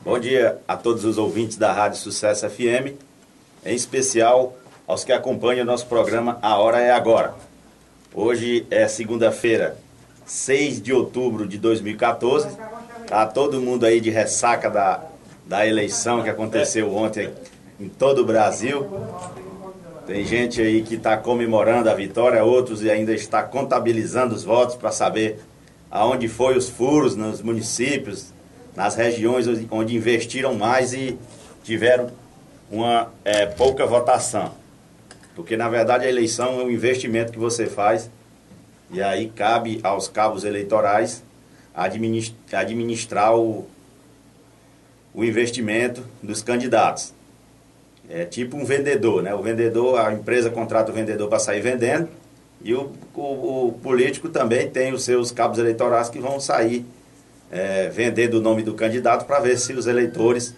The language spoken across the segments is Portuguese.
Bom dia a todos os ouvintes da Rádio Sucesso FM, em especial aos que acompanham o nosso programa A Hora é Agora. Hoje é segunda-feira, 6 de outubro de 2014. Tá todo mundo aí de ressaca da eleição que aconteceu ontem em todo o Brasil. Tem gente aí que está comemorando a vitória, outros ainda está contabilizando os votos para saber aonde foi os furos nos municípios, nas regiões onde investiram mais e tiveram uma pouca votação. Porque, na verdade, a eleição é um investimento que você faz e aí cabe aos cabos eleitorais administrar o investimento dos candidatos. É tipo um vendedor, né? O vendedor, a empresa contrata o vendedor para sair vendendo e o político também tem os seus cabos eleitorais que vão sair vendendo o nome do candidato para ver se os eleitores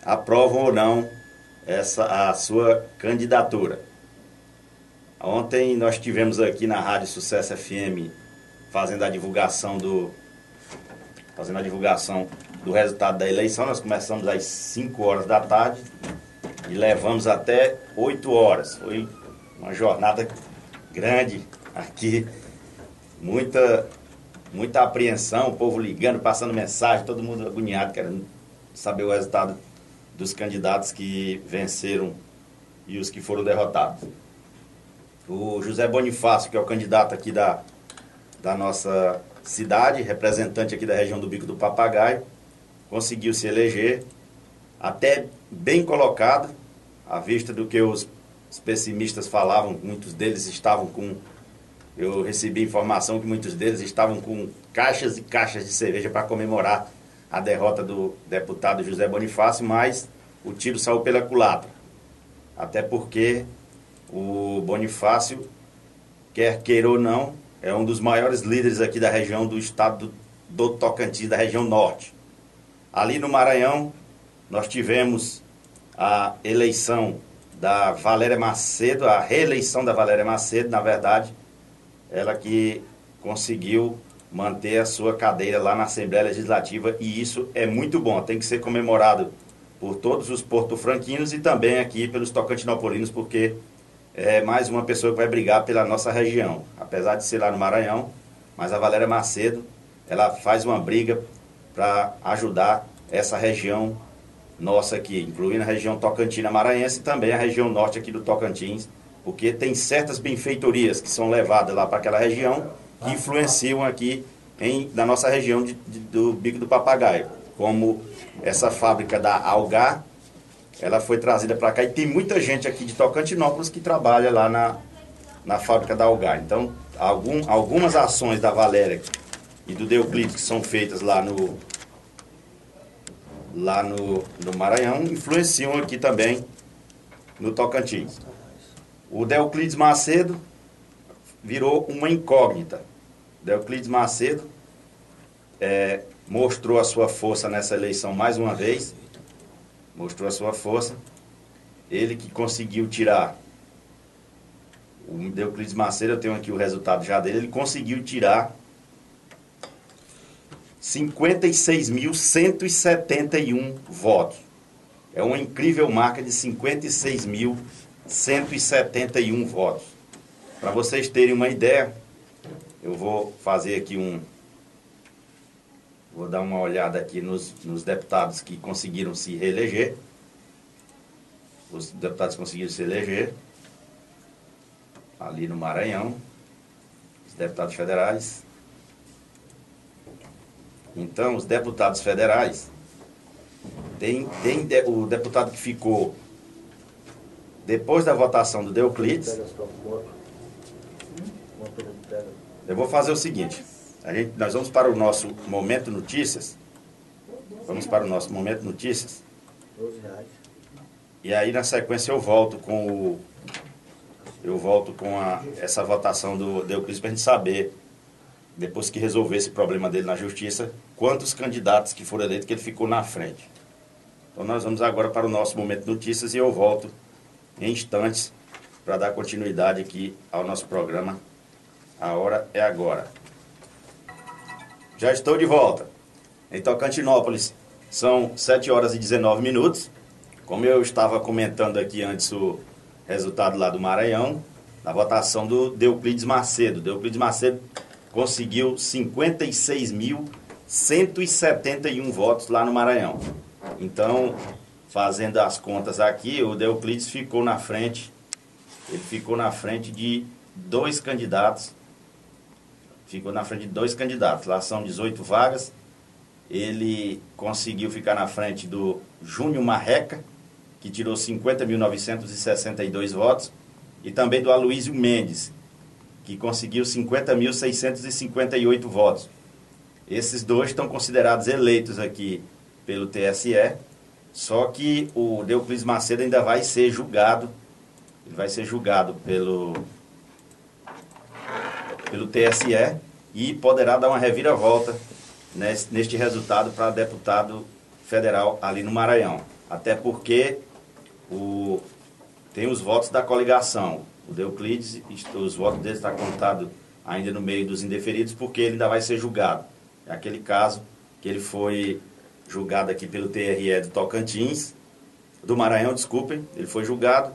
aprovam ou não a sua candidatura. Ontem nós tivemos aqui na Rádio Sucesso FM fazendo a divulgação do resultado da eleição. Nós começamos às 5 horas da tarde e levamos até 8 horas. Foi uma jornada grande aqui, muita apreensão, o povo ligando, passando mensagem, todo mundo agoniado, querendo saber o resultado dos candidatos que venceram e os que foram derrotados. O José Bonifácio, que é o candidato aqui da nossa cidade, representante aqui da região do Bico do Papagaio, conseguiu se eleger, até bem colocado, à vista do que os pessimistas falavam. Muitos deles estavam com... Eu recebi informação que muitos deles estavam com caixas e caixas de cerveja para comemorar a derrota do deputado José Bonifácio, mas o tiro saiu pela culatra. Até porque o Bonifácio, quer queira ou não, é um dos maiores líderes aqui da região do estado do Tocantins, da região norte. Ali no Maranhão, nós tivemos a eleição da Valéria Macedo, a reeleição da Valéria Macedo, na verdade, ela que conseguiu manter a sua cadeira lá na Assembleia Legislativa, e isso é muito bom, tem que ser comemorado por todos os porto-franquinos e também aqui pelos tocantinopolinos, porque é mais uma pessoa que vai brigar pela nossa região, apesar de ser lá no Maranhão, mas a Valéria Macedo, ela faz uma briga para ajudar essa região nossa aqui, incluindo a região tocantina maranhense e também a região norte aqui do Tocantins, porque tem certas benfeitorias que são levadas lá para aquela região que influenciam aqui na nossa região do Bico do Papagaio, como essa fábrica da Algar, ela foi trazida para cá e tem muita gente aqui de Tocantinópolis que trabalha lá na fábrica da Algar. Então, algumas ações da Valéria e do Deoclides que são feitas lá no Maranhão influenciam aqui também no Tocantins. O Deoclides Macedo virou uma incógnita. Deoclides Macedo mostrou a sua força nessa eleição mais uma vez. Mostrou a sua força. Ele que conseguiu tirar, o Deoclides Macedo, eu tenho aqui o resultado já dele, ele conseguiu tirar 56.171 votos. É uma incrível marca de 56.171 votos. Para vocês terem uma ideia, eu vou fazer aqui vou dar uma olhada aqui nos deputados que conseguiram se reeleger. Os deputados conseguiram se eleger ali no Maranhão, os deputados federais. Então, os deputados federais, tem o deputado que ficou depois da votação do Deoclides. Eu vou fazer o seguinte, nós vamos para o nosso Momento Notícias. Vamos para o nosso Momento Notícias. E aí, na sequência, eu volto com essa votação do Deoclides para a gente saber, depois que resolver esse problema dele na justiça, quantos candidatos que foram eleitos que ele ficou na frente. Então nós vamos agora para o nosso Momento Notícias e eu volto em instantes para dar continuidade aqui ao nosso programa A Hora é Agora. Já estou de volta. Em Tocantinópolis, São 7 horas e 19 minutos. Como eu estava comentando aqui antes o resultado lá do Maranhão, na votação do Deuclides Macedo. Deuclides Macedo conseguiu 56.171 votos lá no Maranhão. Então, fazendo as contas aqui, o Deuclides ficou na frente, ele ficou na frente de dois candidatos. Lá são 18 vagas. Ele conseguiu ficar na frente do Júnior Marreca, que tirou 50.962 votos, e também do Aloysio Mendes, que conseguiu 50.658 votos. Esses dois estão considerados eleitos aqui pelo TSE, só que o Deuclides Macedo ainda vai ser julgado, ele vai ser julgado pelo TSE e poderá dar uma reviravolta neste resultado para deputado federal ali no Maranhão. Até porque tem os votos da coligação. O Deuclides, os votos dele estão contados ainda no meio dos indeferidos, porque ele ainda vai ser julgado. É aquele caso que ele foi julgado aqui pelo TRE do Maranhão, desculpem, ele foi julgado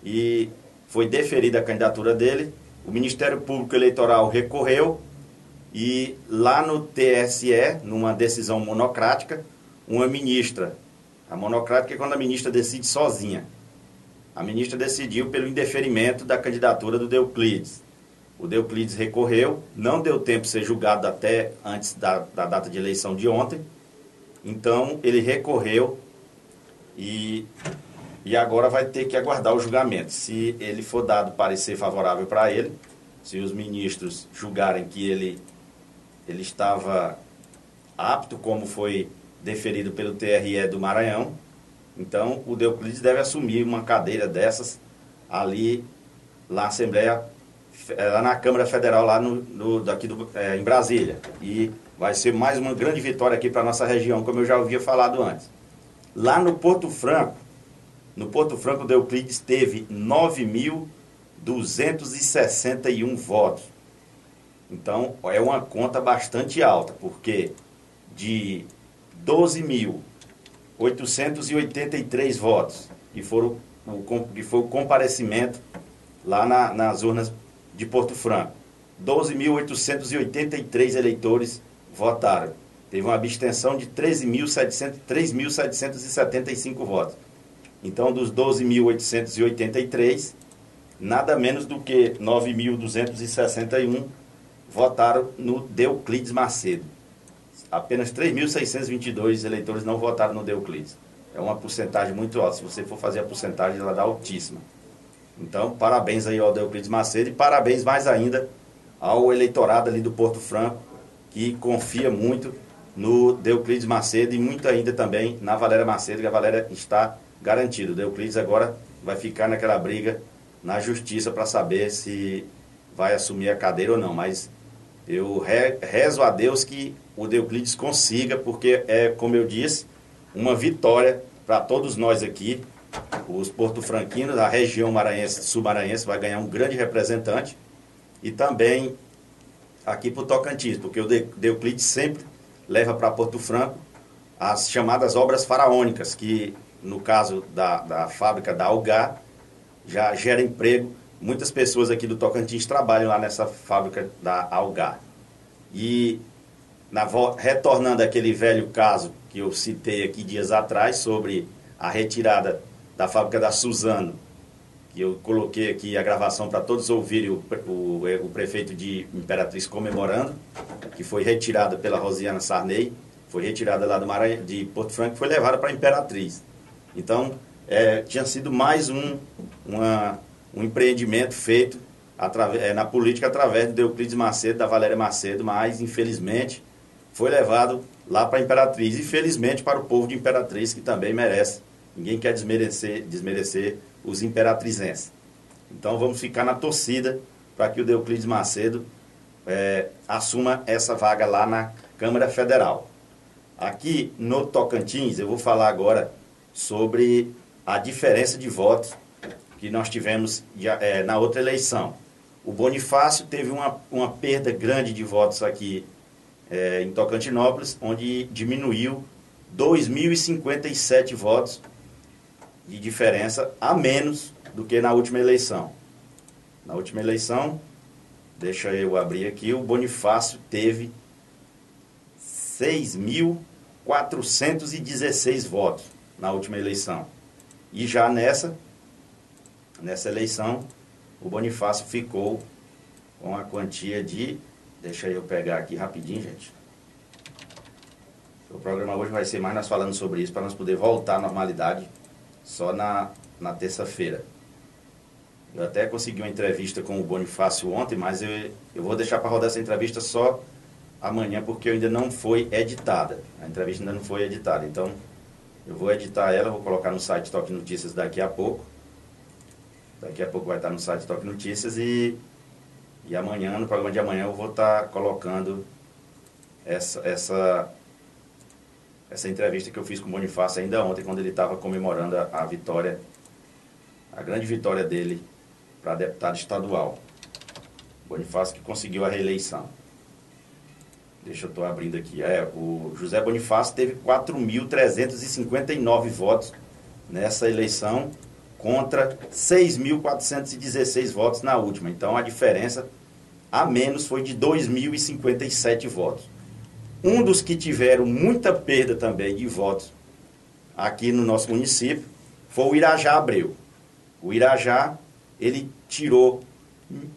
e foi deferida a candidatura dele. O Ministério Público Eleitoral recorreu e lá no TSE, numa decisão monocrática, uma ministra, a monocrática é quando a ministra decide sozinha, a ministra decidiu pelo indeferimento da candidatura do Deuclides. O Deuclides recorreu, não deu tempo de ser julgado até antes da data de eleição de ontem, então ele recorreu e agora vai ter que aguardar o julgamento. Se ele for dado parecer favorável para ele, se os ministros julgarem que ele estava apto, como foi deferido pelo TRE do Maranhão, então o Deuclides deve assumir uma cadeira dessas ali na Assembleia, lá na Câmara Federal, lá em Brasília. E vai ser mais uma grande vitória aqui para a nossa região, como eu já havia falado antes. Lá no Porto Franco, o Deuclides teve 9.261 votos. Então, é uma conta bastante alta, porque de 12.883 votos, que foi o comparecimento lá nas urnas de Porto Franco, 12.883 eleitores votaram. Teve uma abstenção de 3.775 votos. Então, dos 12.883, nada menos do que 9.261 votaram no Deuclides Macedo. Apenas 3.622 eleitores não votaram no Deuclides. É uma porcentagem muito alta. Se você for fazer a porcentagem, ela dá altíssima. Então, parabéns aí ao Deuclides Macedo e parabéns mais ainda ao eleitorado ali do Porto Franco, que confia muito no Deuclides Macedo e muito ainda também na Valéria Macedo, que a Valéria está garantida. O Deuclides agora vai ficar naquela briga na justiça para saber se vai assumir a cadeira ou não, mas eu rezo a Deus que o Deuclides consiga, porque é, como eu disse, uma vitória para todos nós aqui, os porto-franquinos, a região maranhense, sul-maranhense vai ganhar um grande representante, e também aqui para o Tocantins, porque o Deuclides sempre leva para Porto Franco as chamadas obras faraônicas, que no caso da fábrica da Algar, já gera emprego. Muitas pessoas aqui do Tocantins trabalham lá nessa fábrica da Algar. E retornando àquele velho caso que eu citei aqui dias atrás, sobre a retirada da fábrica da Suzano, que eu coloquei aqui a gravação para todos ouvirem o prefeito de Imperatriz comemorando, que foi retirada pela Rosiana Sarney, foi retirada lá do Maranhão, de Porto Franco, foi levada para Imperatriz. Então, tinha sido mais um empreendimento feito na política através do Deuclides Macedo, da Valéria Macedo, mas infelizmente foi levado lá para Imperatriz, e felizmente para o povo de Imperatriz, que também merece. Ninguém quer desmerecer os imperatrizenses. Então vamos ficar na torcida para que o Deuclides Macedo assuma essa vaga lá na Câmara Federal. Aqui no Tocantins, eu vou falar agora sobre a diferença de votos que nós tivemos na outra eleição. O Bonifácio teve uma perda grande de votos aqui em Tocantinópolis, onde diminuiu 2.057 votos de diferença a menos do que na última eleição. Na última eleição, deixa eu abrir aqui, o Bonifácio teve 6.416 votos na última eleição. E já nessa eleição, o Bonifácio ficou com a quantia de... Deixa eu pegar aqui rapidinho, gente. O programa hoje vai ser mais nós falando sobre isso, para nós poder voltar à normalidade só na terça-feira. Eu até consegui uma entrevista com o Bonifácio ontem, mas eu vou deixar para rodar essa entrevista só amanhã, porque ainda não foi editada. A entrevista ainda não foi editada, então eu vou editar ela, vou colocar no site Toque Notícias daqui a pouco. Daqui a pouco vai estar no site Toque Notícias e amanhã, no programa de amanhã, eu vou estar colocando essa entrevista que eu fiz com o Bonifácio ainda ontem, quando ele estava comemorando a vitória, a grande vitória dele para deputado estadual. Bonifácio que conseguiu a reeleição. Deixa eu estar abrindo aqui. O José Bonifácio teve 4.359 votos nessa eleição, contra 6.416 votos na última. Então, a diferença a menos foi de 2.057 votos. Um dos que tiveram muita perda também de votos aqui no nosso município foi o Irajá Abreu. O Irajá, ele tirou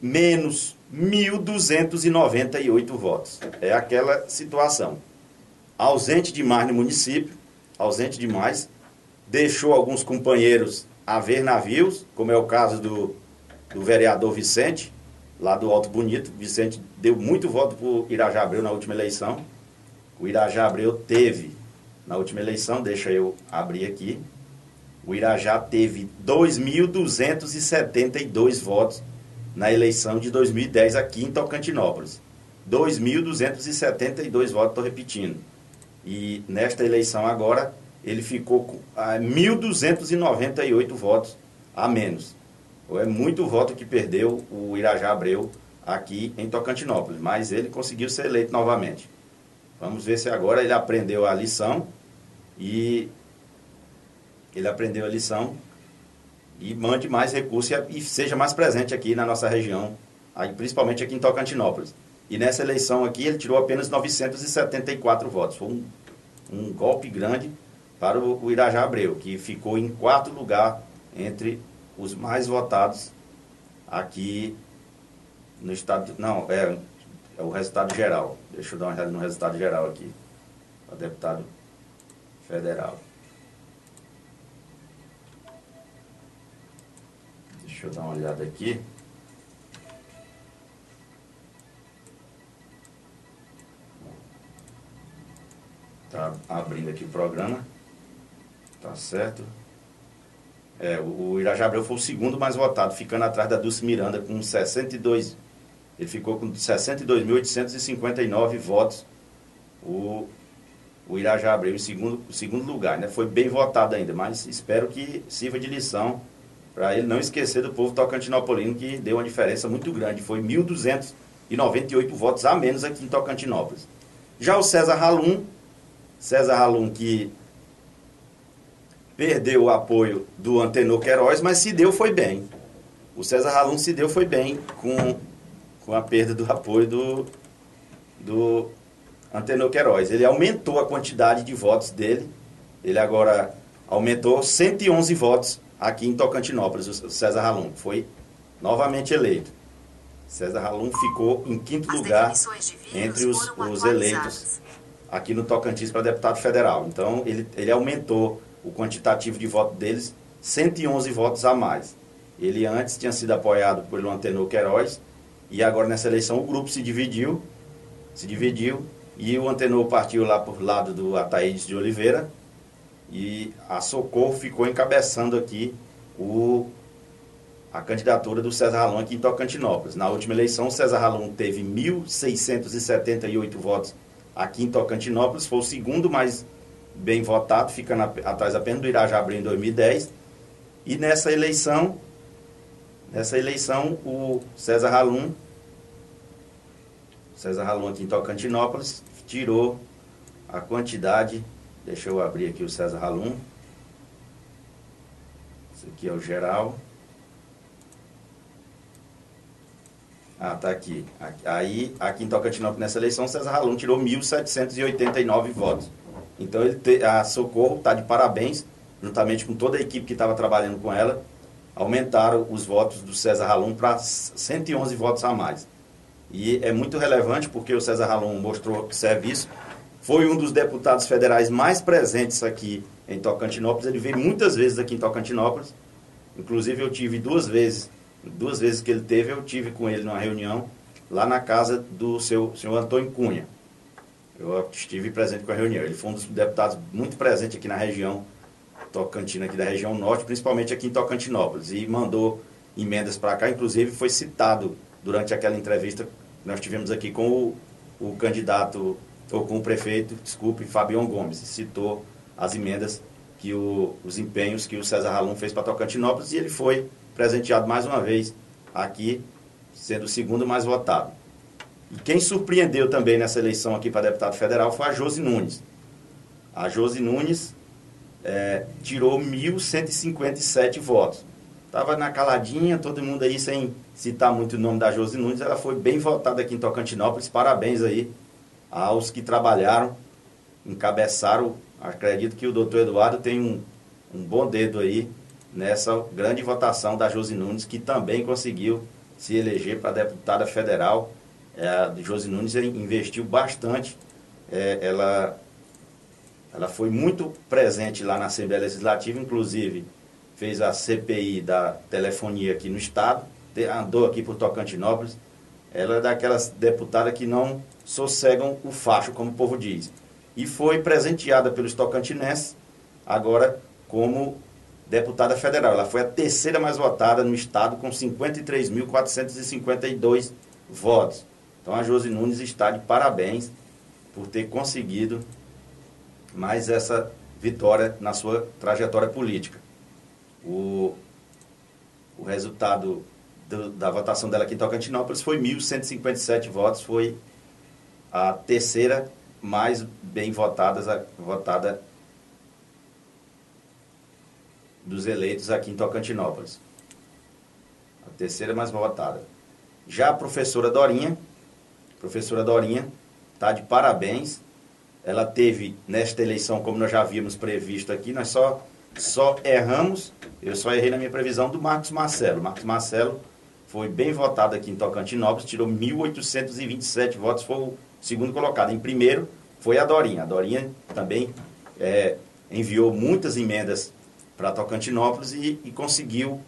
menos 1.298 votos. É aquela situação. Ausente demais no município, ausente demais, deixou alguns companheiros a ver navios, como é o caso do vereador Vicente, lá do Alto Bonito. Vicente deu muito voto para o Irajá Abreu na última eleição. O Irajá Abreu teve, na última eleição, deixa eu abrir aqui, o Irajá teve 2.272 votos na eleição de 2010 aqui em Tocantinópolis. 2.272 votos, estou repetindo. E nesta eleição agora, ele ficou com 1.298 votos a menos. É muito voto que perdeu o Irajá Abreu aqui em Tocantinópolis, mas ele conseguiu ser eleito novamente. Vamos ver se agora ele aprendeu a lição e mande mais recursos e seja mais presente aqui na nossa região, aí, principalmente aqui em Tocantinópolis. E nessa eleição aqui ele tirou apenas 974 votos. Foi um golpe grande para o Irajá Abreu, que ficou em 4º lugar entre os mais votados aqui no estado. Não, é o resultado geral. Deixa eu dar uma olhada no resultado geral aqui, para deputado federal. Deixa eu dar uma olhada aqui. Tá abrindo aqui o programa. Tá certo. O Irajá Abreu foi o 2º mais votado, ficando atrás da Dulce Miranda com 62. Ele ficou com 62.859 votos. O Irajá Abreu em segundo lugar, né? Foi bem votado ainda, mas espero que sirva de lição para ele não esquecer do povo tocantinopolino, que deu uma diferença muito grande. Foi 1.298 votos a menos aqui em Tocantinópolis. Já o César Halum que perdeu o apoio do Antenor Queiroz, mas se deu foi bem. O César Halum se deu foi bem com a perda do apoio do Antenor Queiroz. Ele aumentou a quantidade de votos dele. Ele agora aumentou 111 votos aqui em Tocantinópolis. O César Halum foi novamente eleito. César Halum ficou em 5º lugar entre os eleitos aqui no Tocantins para deputado federal. Então, ele aumentou o quantitativo de voto deles, 111 votos a mais. Ele antes tinha sido apoiado pelo Antenor Queiroz, e agora nessa eleição o grupo se dividiu, e o Antenor partiu lá por lado do Ataídes de Oliveira, e a Socorro ficou encabeçando aqui a candidatura do César Halum aqui em Tocantinópolis. Na última eleição, o César Halum teve 1.678 votos aqui em Tocantinópolis, foi o 2º mais bem votado, ficando atrás apenas do Irajá Abreu em 2010. E nessa eleição o César Halum aqui em Tocantinópolis tirou a quantidade Deixa eu abrir aqui o César Halum. Esse aqui é o geral. Ah, tá aqui. Aí, aqui em Tocantinópolis, nessa eleição, César Halum tirou 1.789 votos. Então, a Socorro está de parabéns, juntamente com toda a equipe que estava trabalhando com ela, aumentaram os votos do César Halum para 111 votos a mais. E é muito relevante porque o César Halum mostrou serviço, foi um dos deputados federais mais presentes aqui em Tocantinópolis, ele veio muitas vezes aqui em Tocantinópolis, inclusive eu tive duas vezes que ele teve, eu tive com ele numa reunião lá na casa do senhor Antônio Cunha. Eu estive presente com a reunião. Ele foi um dos deputados muito presentes aqui na região Tocantina, aqui da região norte, principalmente aqui em Tocantinópolis, e mandou emendas para cá, inclusive foi citado durante aquela entrevista que nós tivemos aqui com o candidato, ou com o prefeito, desculpe, Fabião Gomes, citou as emendas, os empenhos que o César Halum fez para Tocantinópolis, e ele foi presenteado mais uma vez aqui, sendo o segundo mais votado. E quem surpreendeu também nessa eleição aqui para deputado federal foi a Josi Nunes. A Josi Nunes tirou 1.157 votos. Estava na caladinha, todo mundo aí sem citar muito o nome da Josi Nunes, ela foi bem votada aqui em Tocantinópolis. Parabéns aí aos que trabalharam, encabeçaram. Acredito que o doutor Eduardo tem um bom dedo aí nessa grande votação da Josi Nunes, que também conseguiu se eleger para deputada federal. A Josi Nunes investiu bastante, ela foi muito presente lá na Assembleia Legislativa, inclusive fez a CPI da telefonia aqui no estado, andou aqui por Tocantinópolis. Ela é daquelas deputadas que não sossegam o facho, como o povo diz. E foi presenteada pelos tocantinenses, agora como deputada federal. Ela foi a terceira mais votada no estado, com 53.452 votos. Então a Josi Nunes está de parabéns por ter conseguido mais essa vitória na sua trajetória política. O resultado da votação dela aqui em Tocantinópolis foi 1.157 votos, foi a terceira mais bem votada dos eleitos aqui em Tocantinópolis. A terceira mais votada. Já a professora Dorinha está de parabéns. Ela teve, nesta eleição, como nós já havíamos previsto aqui, nós só erramos, eu só errei na minha previsão do Marcos Marcelo. Marcos Marcelo foi bem votado aqui em Tocantinópolis, tirou 1.827 votos, foi o segundo colocado. Em primeiro foi a Dorinha. A Dorinha também enviou muitas emendas para Tocantinópolis e conseguiu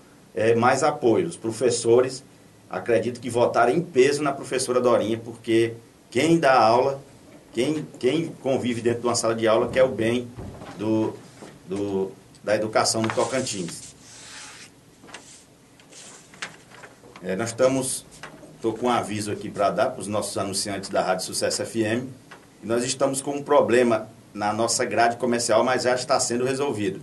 mais apoio. Os professores, acredito que votaram em peso na professora Dorinha, porque quem dá aula, quem convive dentro de uma sala de aula, quer o bem da educação no Tocantins. Estou com um aviso aqui para dar para os nossos anunciantes da Rádio Sucesso FM. Nós estamos com um problema na nossa grade comercial, mas já está sendo resolvido.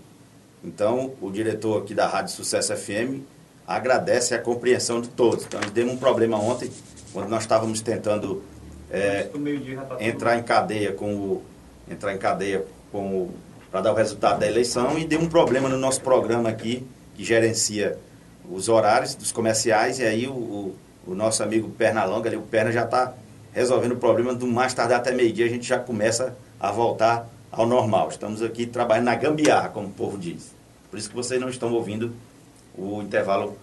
Então, o diretor aqui da Rádio Sucesso FM agradece a compreensão de todos. Então, nós demos um problema ontem, quando nós estávamos tentando entrar em cadeia para dar o resultado da eleição, e deu um problema no nosso programa aqui, que gerencia os horários dos comerciais, e aí o nosso amigo Pernalonga, ali, o Perna, já está resolvendo o problema. Do mais tardar até meio-dia a gente já começa a voltar ao normal. Estamos aqui trabalhando na gambiarra, como o povo diz. Por isso que vocês não estão ouvindo o intervalo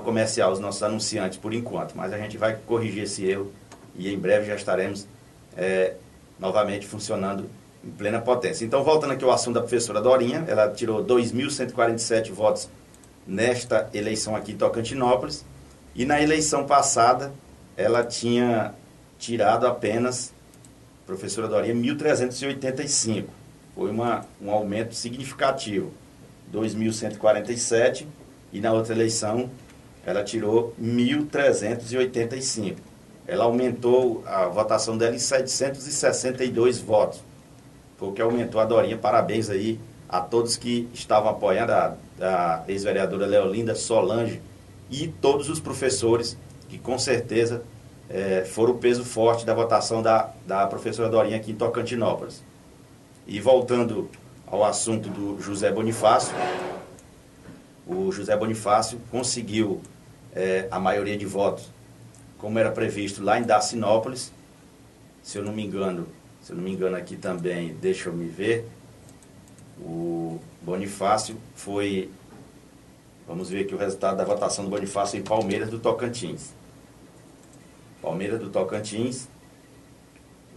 comercial, os nossos anunciantes, por enquanto. Mas a gente vai corrigir esse erro e em breve já estaremos novamente funcionando em plena potência. Então, voltando aqui ao assunto da professora Dorinha, ela tirou 2.147 votos nesta eleição aqui em Tocantinópolis, e na eleição passada ela tinha tirado apenas, professora Dorinha, 1.385. Foi um aumento significativo, 2.147, e na outra eleição ela tirou 1.385. Ela aumentou a votação dela em 762 votos. Foi o que aumentou a Dorinha. Parabéns aí a todos que estavam apoiando, a ex-vereadora Leolinda, Solange e todos os professores que com certeza foram o peso forte da votação da professora Dorinha aqui em Tocantinópolis. E voltando ao assunto do José Bonifácio, o José Bonifácio conseguiu a maioria de votos, como era previsto lá em Dacinópolis. Se eu não me engano aqui também, deixa eu me ver, o Bonifácio foi, vamos ver aqui o resultado da votação do Bonifácio em Palmeiras do Tocantins. Palmeiras do Tocantins,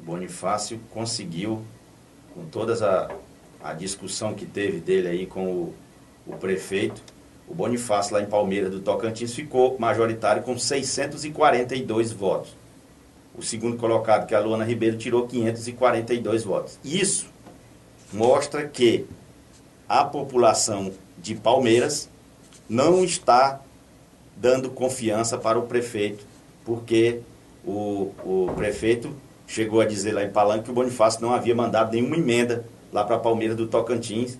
o Bonifácio conseguiu, com toda a discussão que teve dele aí com o prefeito, o Bonifácio lá em Palmeiras do Tocantins ficou majoritário com 642 votos. O segundo colocado, que é a Luana Ribeiro, tirou 542 votos. Isso mostra que a população de Palmeiras não está dando confiança para o prefeito, porque o prefeito chegou a dizer lá em Palanque que o Bonifácio não havia mandado nenhuma emenda lá para Palmeiras do Tocantins,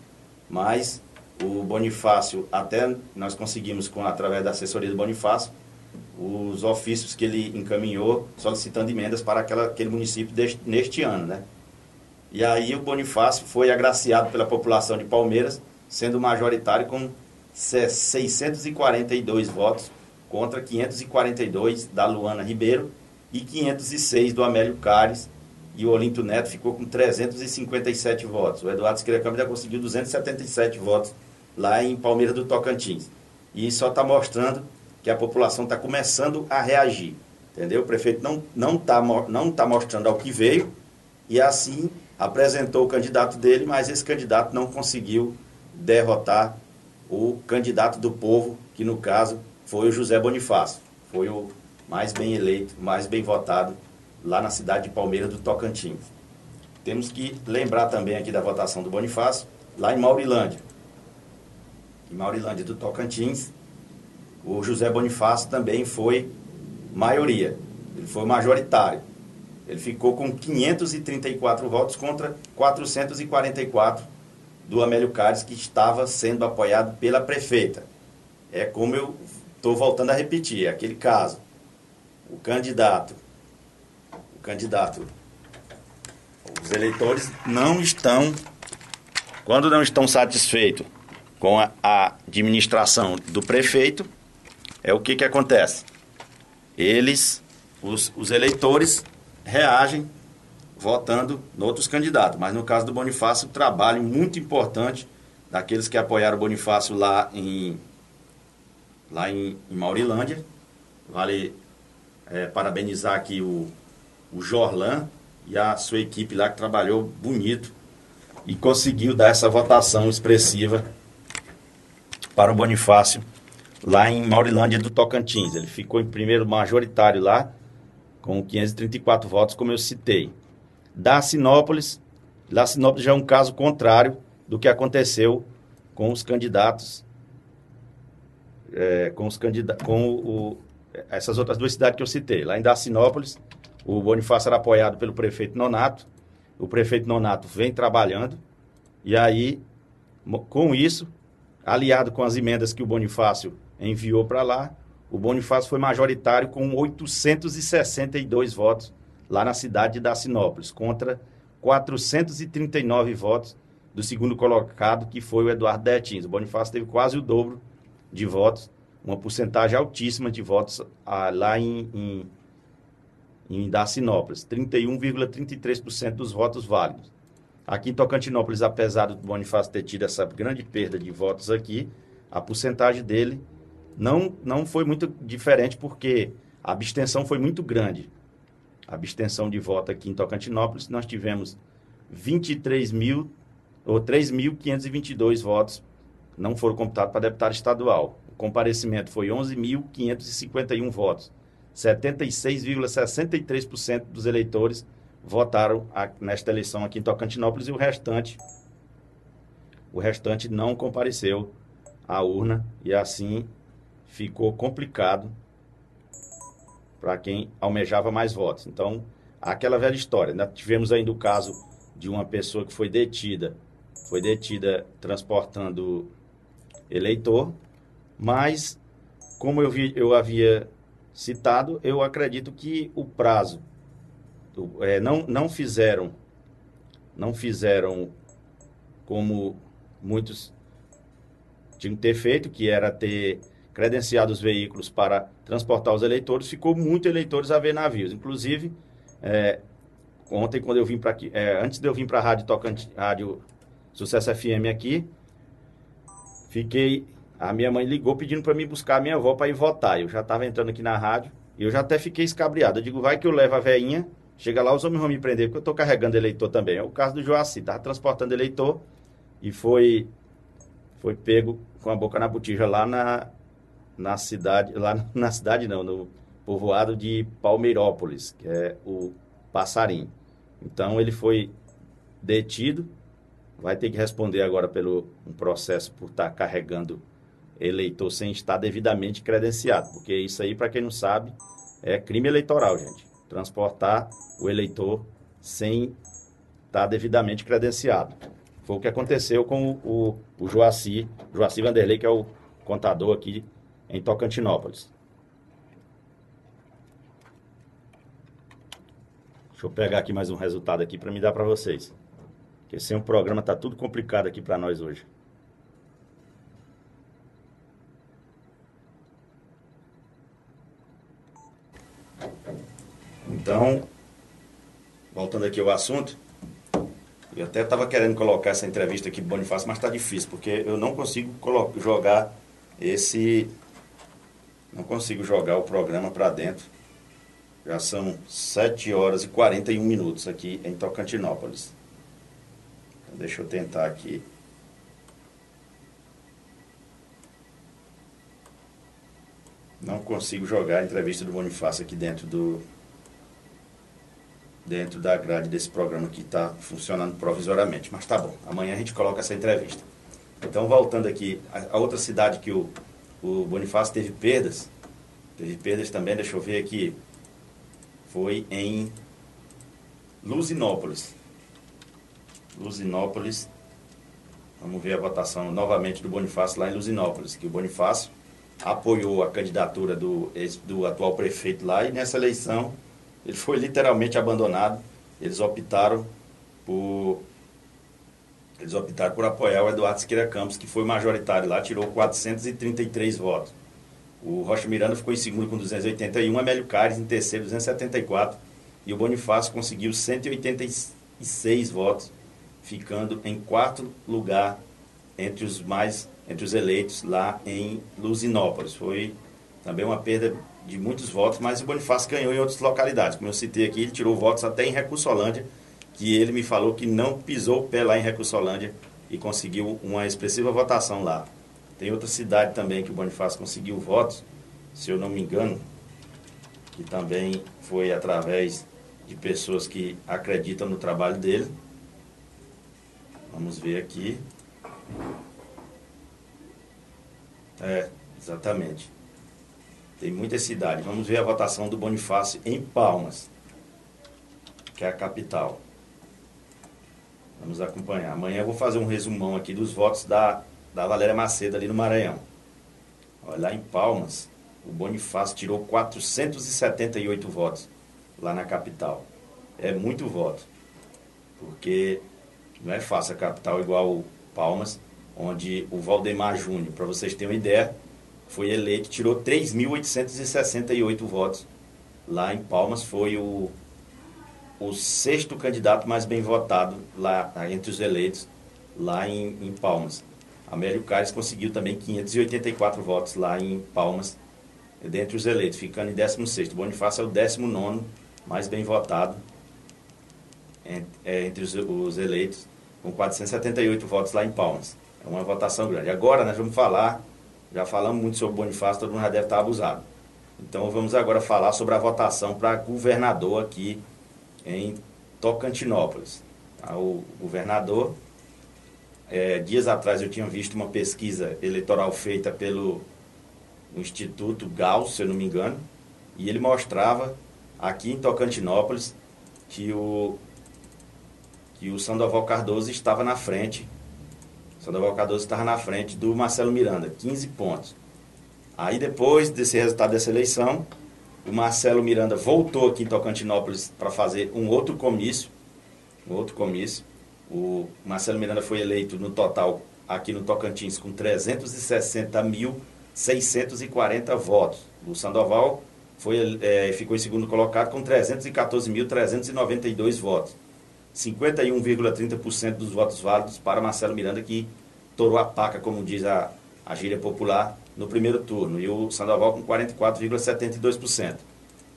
mas o Bonifácio, até nós conseguimos, através da assessoria do Bonifácio, os ofícios que ele encaminhou solicitando emendas para aquele município neste ano, né? E aí o Bonifácio foi agraciado pela população de Palmeiras, sendo majoritário com 642 votos contra 542 da Luana Ribeiro e 506 do Amélio Cares, e o Olinto Neto ficou com 357 votos. O Eduardo Siqueira Câmara conseguiu 277 votos lá em Palmeiras do Tocantins. E isso só está mostrando que a população está começando a reagir, entendeu? O prefeito não tá mostrando ao que veio, e assim apresentou o candidato dele, mas esse candidato não conseguiu derrotar o candidato do povo, que no caso foi o José Bonifácio. Foi o mais bem eleito, mais bem votado lá na cidade de Palmeiras do Tocantins. Temos que lembrar também aqui da votação do Bonifácio, lá em Maurilândia. Em Maurilândia do Tocantins, o José Bonifácio também foi maioria, ele foi majoritário. Ele ficou com 534 votos contra 444 do Amélio Cares, que estava sendo apoiado pela prefeita. É como eu estou voltando a repetir, é aquele caso. O candidato, os eleitores não estão, quando não estão satisfeitos com a administração do prefeito, é o que acontece? Os eleitores reagem votando em outros candidatos, mas no caso do Bonifácio, o trabalho muito importante daqueles que apoiaram o Bonifácio lá em Maurilândia. Vale parabenizar aqui o Jorlan e a sua equipe lá, que trabalhou bonito e conseguiu dar essa votação expressiva para o Bonifácio lá em Maurilândia do Tocantins. Ele ficou em primeiro majoritário lá, com 534 votos, como eu citei. Dacinópolis já é um caso contrário do que aconteceu com os candidatos, essas outras duas cidades que eu citei. Lá em Dacinópolis, o Bonifácio era apoiado pelo prefeito Nonato. O prefeito Nonato vem trabalhando, e aí, com isso, aliado com as emendas que o Bonifácio enviou para lá, o Bonifácio foi majoritário com 862 votos lá na cidade de Dacinópolis, contra 439 votos do segundo colocado, que foi o Eduardo Detins. O Bonifácio teve quase o dobro de votos, uma porcentagem altíssima de votos lá em Dacinópolis, 31,33% dos votos válidos. Aqui em Tocantinópolis, apesar do Bonifácio ter tido essa grande perda de votos aqui, a porcentagem dele não foi muito diferente, porque a abstenção foi muito grande. A abstenção de voto aqui em Tocantinópolis, nós tivemos 3.522 votos não foram computados para deputado estadual. O comparecimento foi 11.551 votos. 76,63% dos eleitores votaram nesta eleição aqui em Tocantinópolis, e o restante não compareceu à urna, e assim ficou complicado para quem almejava mais votos. Então, aquela velha história. Nós tivemos ainda o caso de uma pessoa que foi detida transportando eleitor, mas, como eu havia citado, eu acredito que o prazo, não fizeram como muitos tinham que ter feito, que era ter credenciado os veículos para transportar os eleitores, ficou muitos eleitores a ver navios. Inclusive, ontem, quando eu vim para aqui, antes de eu vir para a Rádio Sucesso FM aqui, a minha mãe ligou pedindo para mim buscar a minha avó para ir votar. Eu já estava entrando aqui na rádio e eu já até fiquei escabriado. Eu digo, vai que eu levo a veinha, chega lá, os homens vão me prender, porque eu estou carregando eleitor também. É o caso do Joaci, estava transportando eleitor e foi pego com a boca na botija lá na cidade, no povoado de Palmeirópolis, que é o Passarim. Então ele foi detido, vai ter que responder agora pelo um processo por estar carregando eleitor sem estar devidamente credenciado, porque isso aí, para quem não sabe, é crime eleitoral, gente. Transportar o eleitor sem estar devidamente credenciado. Foi o que aconteceu com o Joaci Vanderlei, que é o contador aqui em Tocantinópolis. Deixa eu pegar aqui mais um resultado aqui para me dar para vocês. Porque sem o programa tá tudo complicado aqui para nós hoje. Então, voltando aqui ao assunto, eu até estava querendo colocar essa entrevista aqui do Bonifácio, mas está difícil, porque eu não consigo jogar não consigo jogar o programa para dentro. Já são 7 horas e 41 minutos aqui em Tocantinópolis. Então, deixa eu tentar aqui. Não consigo jogar a entrevista do Bonifácio aqui dentro da grade desse programa que está funcionando provisoriamente. Mas tá bom, amanhã a gente coloca essa entrevista. Então, voltando aqui, a outra cidade que o Bonifácio teve perdas também, deixa eu ver aqui, foi em Luzinópolis. Vamos ver a votação novamente do Bonifácio lá em Luzinópolis, que o Bonifácio apoiou a candidatura do atual prefeito lá, e nessa eleição ele foi literalmente abandonado. Eles optaram por apoiar o Eduardo Siqueira Campos, que foi majoritário lá, tirou 433 votos. O Rocha Miranda ficou em segundo com 281, Amélio Caires em terceiro, 274, e o Bonifácio conseguiu 186 votos, ficando em quarto lugar entre os eleitos lá em Luzinópolis. Foi também uma perda de muitos votos, mas o Bonifácio ganhou em outras localidades. Como eu citei aqui, ele tirou votos até em Recursolândia, que ele me falou que não pisou o pé lá em Recursolândia e conseguiu uma expressiva votação lá. Tem outra cidade também que o Bonifácio conseguiu votos, se eu não me engano, que também foi através de pessoas que acreditam no trabalho dele. Vamos ver aqui. Exatamente. Tem muitas cidades. Vamos ver a votação do Bonifácio em Palmas, que é a capital. Vamos acompanhar. Amanhã eu vou fazer um resumão aqui dos votos da Valéria Macedo ali no Maranhão. Olha, lá em Palmas, o Bonifácio tirou 478 votos lá na capital. É muito voto, porque não é fácil a capital igual Palmas, onde o Valdemar Júnior, para vocês terem uma ideia, foi eleito, tirou 3.868 votos. Lá em Palmas foi o sexto candidato mais bem votado lá entre os eleitos, lá em Palmas. Amélio Caires conseguiu também 584 votos lá em Palmas, dentre os eleitos, ficando em 16º. Bonifácio é o 19º mais bem votado entre os eleitos, com 478 votos lá em Palmas. É uma votação grande. Agora nós vamos falar, já falamos muito sobre Bonifácio, todo mundo já deve estar abusado. Então vamos agora falar sobre a votação para governador aqui em Tocantinópolis. O governador, dias atrás eu tinha visto uma pesquisa eleitoral feita pelo Instituto Gauss, se eu não me engano, e ele mostrava aqui em Tocantinópolis que o Sandoval Cardoso estava na frente. Sandoval Cardoso estava na frente do Marcelo Miranda, 15 pontos. Aí depois desse resultado dessa eleição, o Marcelo Miranda voltou aqui em Tocantinópolis para fazer um outro comício, O Marcelo Miranda foi eleito no total aqui no Tocantins com 360.640 votos. O Sandoval ficou em segundo colocado com 314.392 votos. 51,30% dos votos válidos para Marcelo Miranda, que torou a paca, como diz a gíria popular, no primeiro turno. E o Sandoval com 44,72%.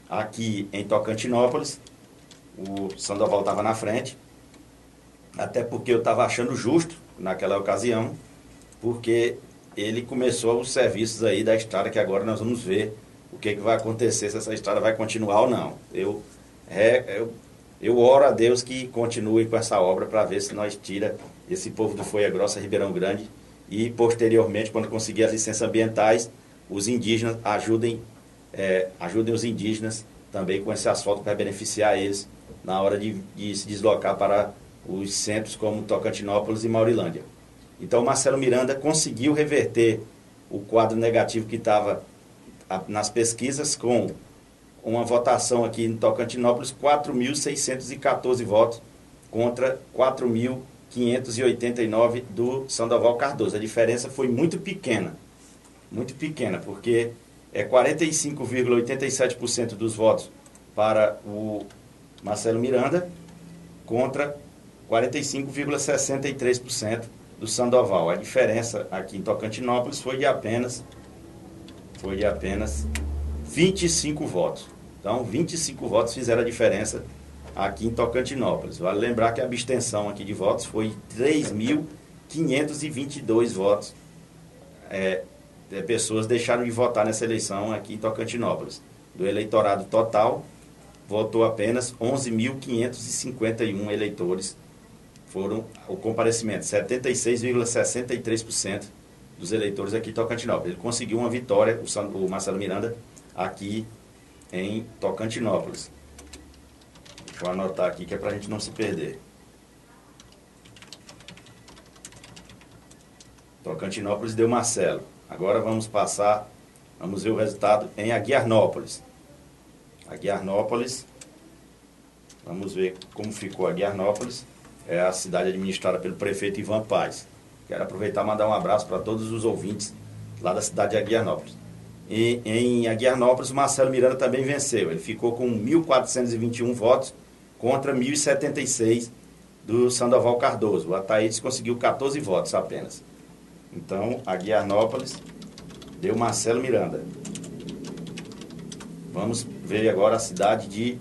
Aqui em Tocantinópolis, o Sandoval estava na frente, até porque eu estava achando justo naquela ocasião, porque ele começou os serviços aí da estrada, que agora nós vamos ver o que vai acontecer, se essa estrada vai continuar ou não. Eu oro a Deus que continue com essa obra para ver se nós tira esse povo do Folha Grossa, Ribeirão Grande, e posteriormente, quando conseguir as licenças ambientais, os indígenas ajudem os indígenas também com esse asfalto para beneficiar eles na hora de se deslocar para os centros como Tocantinópolis e Maurilândia. Então, Marcelo Miranda conseguiu reverter o quadro negativo que estava nas pesquisas, com uma votação aqui em Tocantinópolis, 4.614 votos contra 4.589 do Sandoval Cardoso. A diferença foi muito pequena, porque 45,87% dos votos para o Marcelo Miranda contra 45,63% do Sandoval. A diferença aqui em Tocantinópolis foi de apenas 25 votos. Então, 25 votos fizeram a diferença aqui em Tocantinópolis. Vale lembrar que a abstenção aqui de votos foi 3.522 votos. Pessoas deixaram de votar nessa eleição aqui em Tocantinópolis. Do eleitorado total, votou apenas 11.551 eleitores. Foram o comparecimento, 76,63% dos eleitores aqui em Tocantinópolis. Ele conseguiu uma vitória, o Marcelo Miranda, aqui em Tocantinópolis. Deixa eu anotar aqui que é para a gente não se perder. Tocantinópolis deu Marcelo. Agora vamos ver o resultado em Aguiarnópolis. Vamos ver como ficou Aguiarnópolis. É a cidade administrada pelo prefeito Ivan Paz. Quero aproveitar e mandar um abraço para todos os ouvintes lá da cidade de Aguiarnópolis. E em Aguiarnópolis, o Marcelo Miranda também venceu. Ele ficou com 1.421 votos contra 1.076 do Sandoval Cardoso. O Ataídes conseguiu 14 votos apenas. Então, Aguiarnópolis deu Marcelo Miranda. Vamos ver agora a cidade de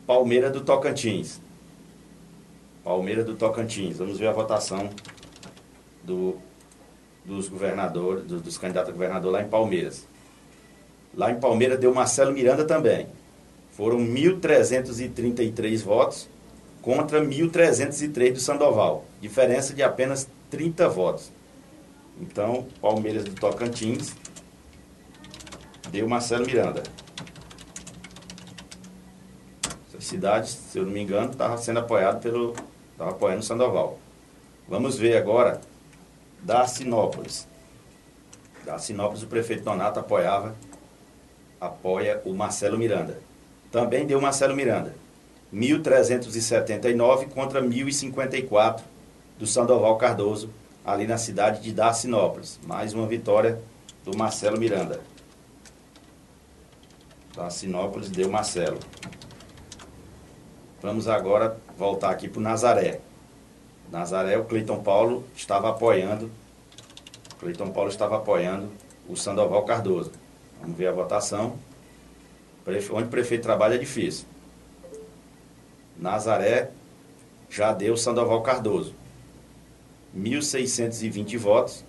Palmeira do Tocantins. Vamos ver a votação dos governadores, dos candidatos a governador lá em Palmeiras. Lá em Palmeira deu Marcelo Miranda também. Foram 1.333 votos contra 1.303 do Sandoval. Diferença de apenas 30 votos. Então, Palmeiras do Tocantins deu Marcelo Miranda. Essa cidade, se eu não me engano, estava apoiando o Sandoval. Vamos ver agora Darcinópolis. O prefeito Donato apoia o Marcelo Miranda. Também deu Marcelo Miranda. 1.379 contra 1.054 do Sandoval Cardoso, ali na cidade de Darcinópolis. Mais uma vitória do Marcelo Miranda. Darcinópolis deu Marcelo. Vamos agora voltar aqui para o Nazaré. Nazaré, o Cleiton Paulo estava apoiando o Sandoval Cardoso. Vamos ver a votação. Onde o prefeito trabalha é difícil. Nazaré já deu Sandoval Cardoso. 1.620 votos.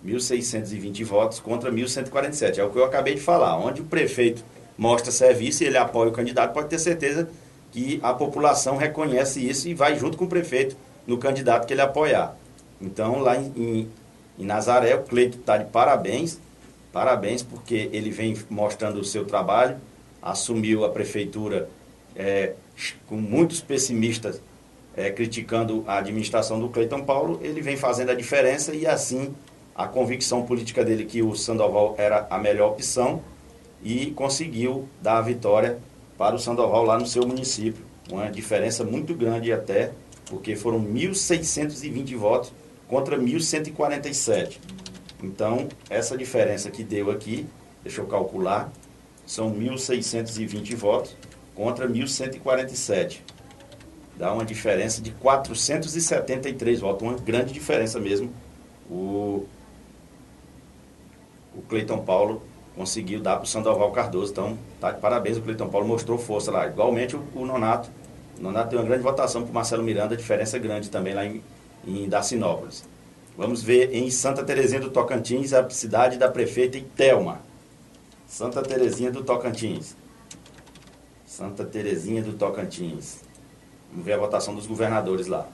1.620 votos contra 1.147. É o que eu acabei de falar. Onde o prefeito mostra serviço e ele apoia o candidato, pode ter certeza que a população reconhece isso e vai junto com o prefeito no candidato que ele apoiar. Então, lá em Nazaré, o Cleiton está de parabéns, porque ele vem mostrando o seu trabalho, assumiu a prefeitura com muitos pessimistas criticando a administração do Cleiton Paulo, ele vem fazendo a diferença e assim a convicção política dele que o Sandoval era a melhor opção e conseguiu dar a vitória para o Sandoval lá no seu município, uma diferença muito grande até, porque foram 1.620 votos contra 1.147. Então, essa diferença que deu aqui, deixa eu calcular, são 1.620 votos contra 1.147. Dá uma diferença de 473 votos, uma grande diferença mesmo. O Cleiton Paulo conseguiu dar para o Sandoval Cardoso. Então, tá de parabéns, o Cleiton Paulo mostrou força lá. Igualmente o Nonato. O Nonato deu uma grande votação para o Marcelo Miranda, diferença grande também lá em Dacinópolis. Vamos ver em Santa Terezinha do Tocantins, a cidade da prefeita Itelma. Santa Terezinha do Tocantins. Santa Terezinha do Tocantins. Vamos ver a votação dos governadores lá.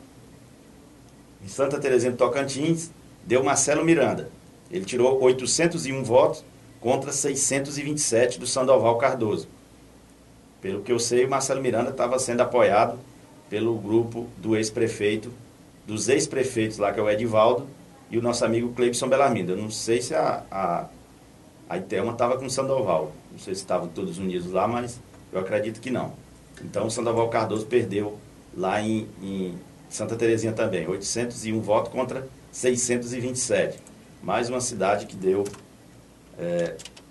Em Santa Terezinha do Tocantins, deu Marcelo Miranda. Ele tirou 801 votos contra 627 do Sandoval Cardoso. Pelo que eu sei, o Marcelo Miranda estava sendo apoiado pelo grupo do ex-prefeito, dos ex-prefeitos lá, que é o Edivaldo, e o nosso amigo Cleibson Belarmindo. Eu não sei se a Itelma estava com o Sandoval. Não sei se estavam todos unidos lá, mas eu acredito que não. Então o Sandoval Cardoso perdeu lá em Santa Terezinha também. 801 votos contra 627. Mais uma cidade que deu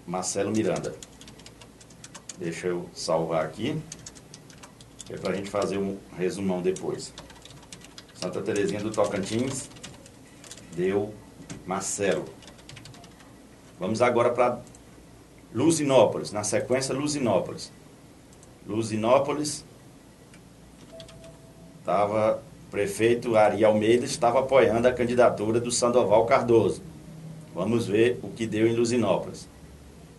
Marcelo Miranda. Deixa eu salvar aqui, que é para a gente fazer um resumão depois. Santa Terezinha do Tocantins deu Marcelo. Vamos agora para Luzinópolis, na sequência Luzinópolis. Luzinópolis, o prefeito Ari Almeida estava apoiando a candidatura do Sandoval Cardoso. Vamos ver o que deu em Luzinópolis.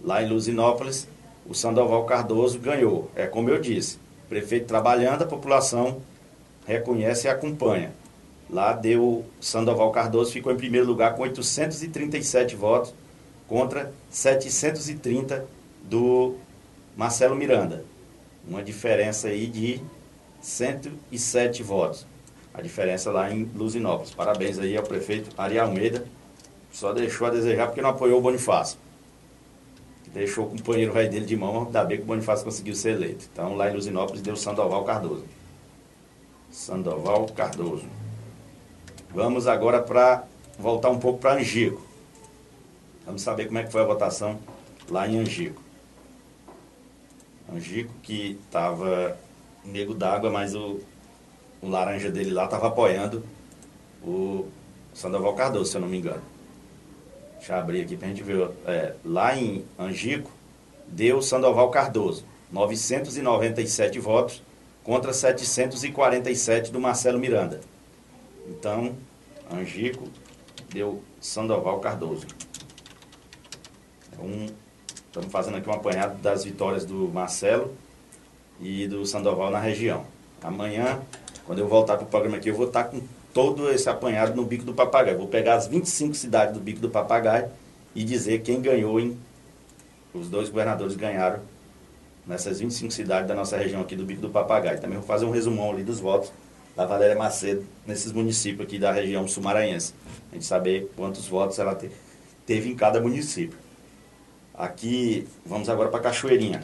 Lá em Luzinópolis, o Sandoval Cardoso ganhou. É como eu disse, prefeito trabalhando, a população reconhece e acompanha. Lá deu Sandoval Cardoso, ficou em primeiro lugar com 837 votos contra 730 do Marcelo Miranda. Uma diferença aí de 107 votos. A diferença lá em Luzinópolis. Parabéns aí ao prefeito Ari Almeida. Só deixou a desejar porque não apoiou o Bonifácio. Deixou o companheiro rei dele de mão, ainda bem que o Bonifácio conseguiu ser eleito. Então lá em Luzinópolis deu Sandoval Cardoso. Sandoval Cardoso. Vamos agora para voltar um pouco para Angico. Vamos saber como é que foi a votação lá em Angico. Angico que estava nego d'água, mas o laranja dele lá estava apoiando o Sandoval Cardoso, se eu não me engano. Deixa eu abrir aqui para a gente ver. Lá em Angico, deu Sandoval Cardoso, 997 votos contra 747 do Marcelo Miranda. Então, Angico deu Sandoval Cardoso. Estamos fazendo aqui um apanhado das vitórias do Marcelo e do Sandoval na região. Amanhã, quando eu voltar para o programa aqui, eu vou estar com todo esse apanhado no Bico do Papagaio. Vou pegar as 25 cidades do Bico do Papagaio e dizer quem ganhou. Os dois governadores ganharam nessas 25 cidades da nossa região aqui do Bico do Papagaio. Também vou fazer um resumão ali dos votos da Valéria Macedo nesses municípios aqui da região sul-maranhense. A gente saber quantos votos ela teve em cada município. Aqui, vamos agora para Cachoeirinha.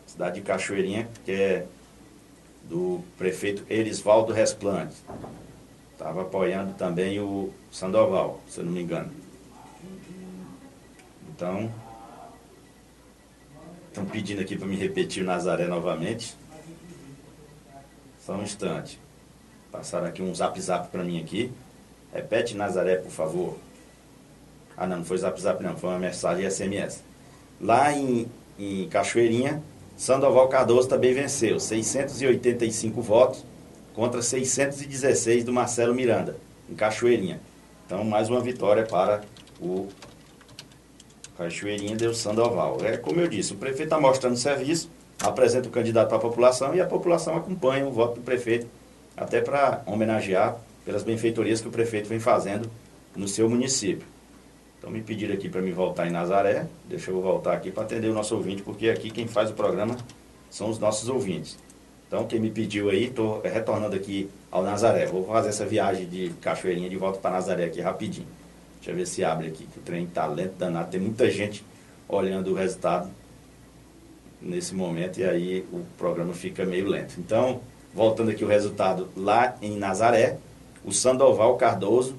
Cidade de Cachoeirinha, que é do prefeito Erisvaldo Resplante. Estava apoiando também o Sandoval, se eu não me engano. Então, estão pedindo aqui para me repetir o Nazaré novamente. Só um instante. Passaram aqui um zap para mim aqui. Repete Nazaré, por favor. Ah, não foi zap não, foi uma mensagem SMS. Lá em Cachoeirinha, Sandoval Cardoso também venceu, 685 votos contra 616 do Marcelo Miranda, em Cachoeirinha. Então, mais uma vitória para o Cachoeirinha, deu Sandoval. É como eu disse, o prefeito está mostrando serviço, apresenta o candidato para a população e a população acompanha o voto do prefeito, até para homenagear pelas benfeitorias que o prefeito vem fazendo no seu município. Então me pediram aqui para me voltar em Nazaré. Deixa eu voltar aqui para atender o nosso ouvinte, porque aqui quem faz o programa são os nossos ouvintes. Então quem me pediu aí, estou retornando aqui ao Nazaré. Vou fazer essa viagem de Cachoeirinha de volta para Nazaré aqui rapidinho. Deixa eu ver se abre aqui, que o trem está lento danado. Tem muita gente olhando o resultado nesse momento, e aí o programa fica meio lento. Então, voltando aqui o resultado lá em Nazaré, o Sandoval Cardoso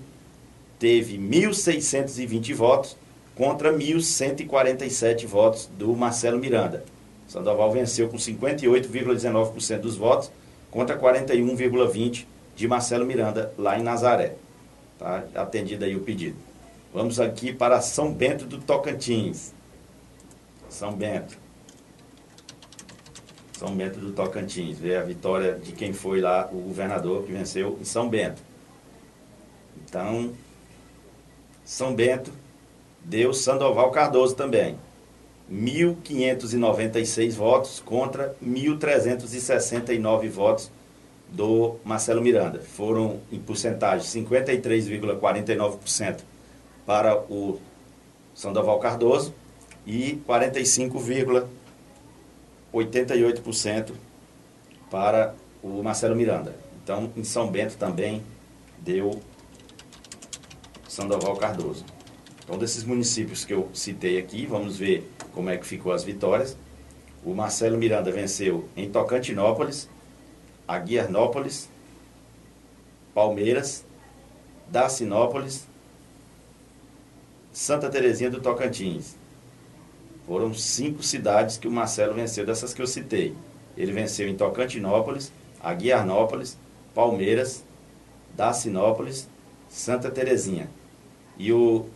teve 1.620 votos contra 1.147 votos do Marcelo Miranda. O Sandoval venceu com 58,19% dos votos contra 41,20% de Marcelo Miranda lá em Nazaré. Tá? Atendido aí o pedido. Vamos aqui para São Bento do Tocantins. São Bento do Tocantins. Ver a vitória de quem foi lá o governador que venceu em São Bento. Então, São Bento deu Sandoval Cardoso também. 1.596 votos contra 1.369 votos do Marcelo Miranda. Foram, em porcentagem, 53,49% para o Sandoval Cardoso e 45,88% para o Marcelo Miranda. Então, em São Bento também deu Sandoval Cardoso. Então, desses municípios que eu citei aqui, vamos ver como é que ficou as vitórias. O Marcelo Miranda venceu em Tocantinópolis, Aguiarnópolis, Palmeiras, Dacinópolis, Santa Terezinha do Tocantins. Foram 5 cidades que o Marcelo venceu, dessas que eu citei. Ele venceu em Tocantinópolis, Aguiarnópolis, Palmeiras, Dacinópolis, Santa Terezinha. E o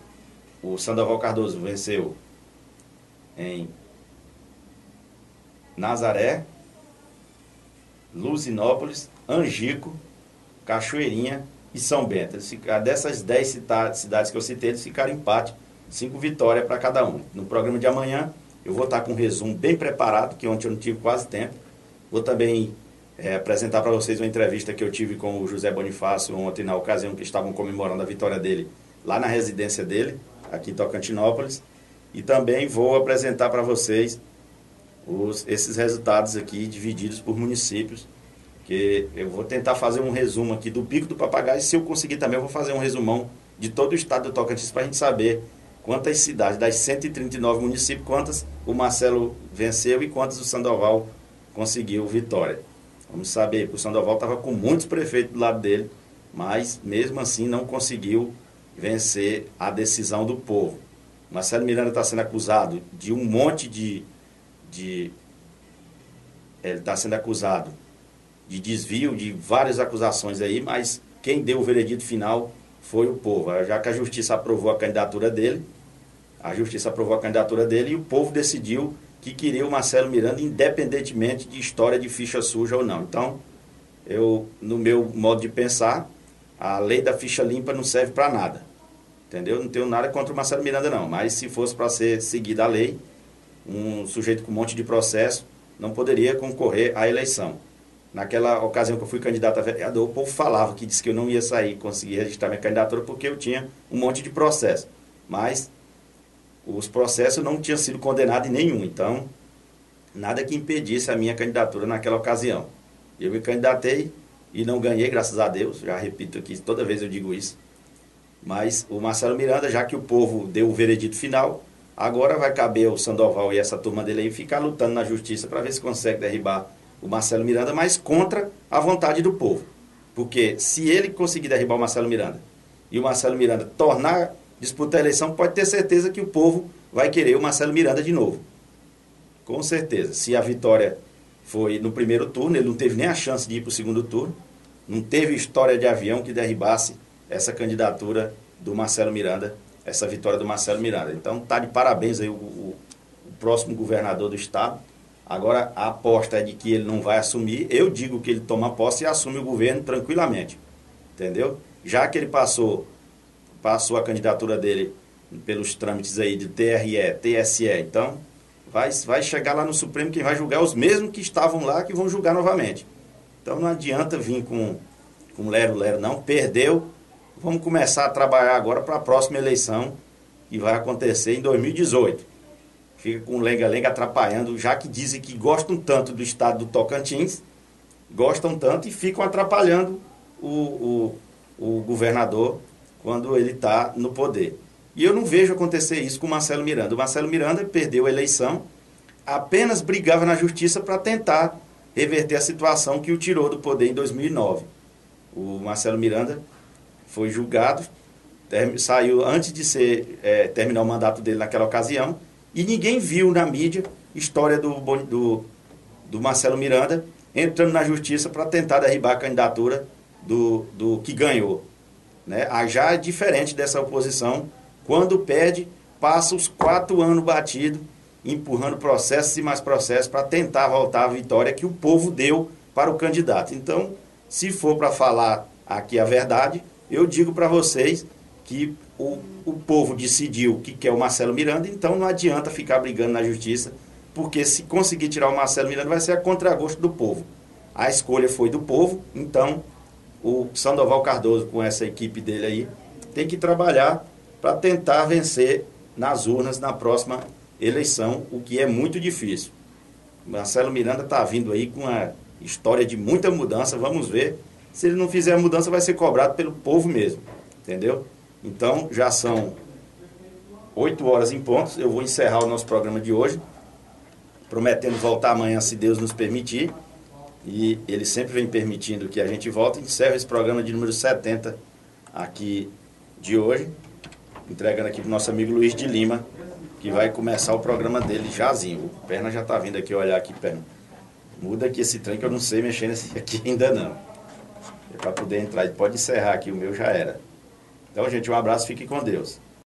Sandoval Cardoso venceu em Nazaré, Luzinópolis, Angico, Cachoeirinha e São Bento. Dessas 10 cidades que eu citei, eles ficaram empate, 5 vitórias para cada um. No programa de amanhã, eu vou estar com um resumo bem preparado, que ontem eu não tive quase tempo. Vou também apresentar para vocês uma entrevista que eu tive com o José Bonifácio ontem, na ocasião que estavam comemorando a vitória dele lá na residência dele, aqui em Tocantinópolis. E também vou apresentar para vocês esses resultados aqui, divididos por municípios, que eu vou tentar fazer um resumo aqui do Pico do Papagaio, e se eu conseguir também eu vou fazer um resumão de todo o estado do Tocantins para a gente saber quantas cidades, das 139 municípios, quantas o Marcelo venceu e quantas o Sandoval conseguiu vitória. Vamos saber, porque o Sandoval estava com muitos prefeitos do lado dele, mas mesmo assim não conseguiu vencer a decisão do povo. Marcelo Miranda está sendo acusado de um monte ele está sendo acusado de desvio, de várias acusações aí, mas quem deu o veredito final foi o povo. Já que a justiça aprovou a candidatura dele, e o povo decidiu que queria o Marcelo Miranda, independentemente de história de ficha suja ou não. Então, no meu modo de pensar, a lei da ficha limpa não serve para nada. Entendeu? Não tenho nada contra o Marcelo Miranda, não. Mas se fosse para ser seguida a lei, um sujeito com um monte de processo não poderia concorrer à eleição. Naquela ocasião que eu fui candidato a vereador, o povo falava que disse que eu não ia conseguir registrar minha candidatura porque eu tinha um monte de processo. Mas os processos não tinham sido condenados em nenhum. Então, nada que impedisse a minha candidatura naquela ocasião. Eu me candidatei e não ganhei, graças a Deus. Já repito aqui, toda vez eu digo isso. Mas o Marcelo Miranda, já que o povo deu o veredito final, agora vai caber ao Sandoval e essa turma dele aí ficar lutando na justiça para ver se consegue derribar o Marcelo Miranda, mas contra a vontade do povo. Porque se ele conseguir derribar o Marcelo Miranda e o Marcelo Miranda disputar a eleição, pode ter certeza que o povo vai querer o Marcelo Miranda de novo. Com certeza. Se a vitória foi no primeiro turno, ele não teve nem a chance de ir para o segundo turno, não teve história de avião que derribasse essa candidatura do Marcelo Miranda, essa vitória do Marcelo Miranda. Então, tá de parabéns aí o próximo governador do estado. Agora, a aposta é de que ele não vai assumir. Eu digo que ele toma posse e assume o governo tranquilamente. Entendeu? Já que ele passou a candidatura dele pelos trâmites aí de TRE, TSE, então vai chegar lá no Supremo, quem vai julgar os mesmos que estavam lá, que vão julgar novamente. Então, não adianta vir com lero-lero, não. Perdeu. Vamos começar a trabalhar agora para a próxima eleição, que vai acontecer em 2018. Fica com lenga-lenga atrapalhando, já que dizem que gostam tanto do estado do Tocantins, gostam tanto e ficam atrapalhando o governador quando ele está no poder. E eu não vejo acontecer isso com o Marcelo Miranda. O Marcelo Miranda perdeu a eleição, apenas brigava na justiça para tentar reverter a situação que o tirou do poder em 2009. O Marcelo Miranda foi julgado, saiu antes de terminar o mandato dele naquela ocasião, e ninguém viu na mídia história do Marcelo Miranda entrando na justiça para tentar derribar a candidatura do que ganhou. Né? Já é diferente dessa oposição, quando perde, passa os 4 anos batido, empurrando processos e mais processos para tentar voltar à vitória que o povo deu para o candidato. Então, se for para falar aqui a verdade, eu digo para vocês que o povo decidiu que quer o Marcelo Miranda, então não adianta ficar brigando na justiça, porque se conseguir tirar o Marcelo Miranda vai ser a contragosto do povo. A escolha foi do povo, então o Sandoval Cardoso, com essa equipe dele aí, tem que trabalhar para tentar vencer nas urnas na próxima eleição, o que é muito difícil. Marcelo Miranda está vindo aí com uma história de muita mudança, vamos ver. Se ele não fizer a mudança, vai ser cobrado pelo povo mesmo, entendeu? Então, já são 8 horas em pontos, eu vou encerrar o nosso programa de hoje, prometendo voltar amanhã, se Deus nos permitir, e ele sempre vem permitindo que a gente volte. Encerro esse programa de número 70 aqui de hoje, entregando aqui para o nosso amigo Luiz de Lima, que vai começar o programa dele jazinho. O Perna já está vindo aqui olhar aqui, Perna. Muda aqui esse trem que eu não sei mexer nesse aqui ainda não. É para poder entrar. Ele pode encerrar aqui, o meu já era. Então, gente, um abraço, fique com Deus.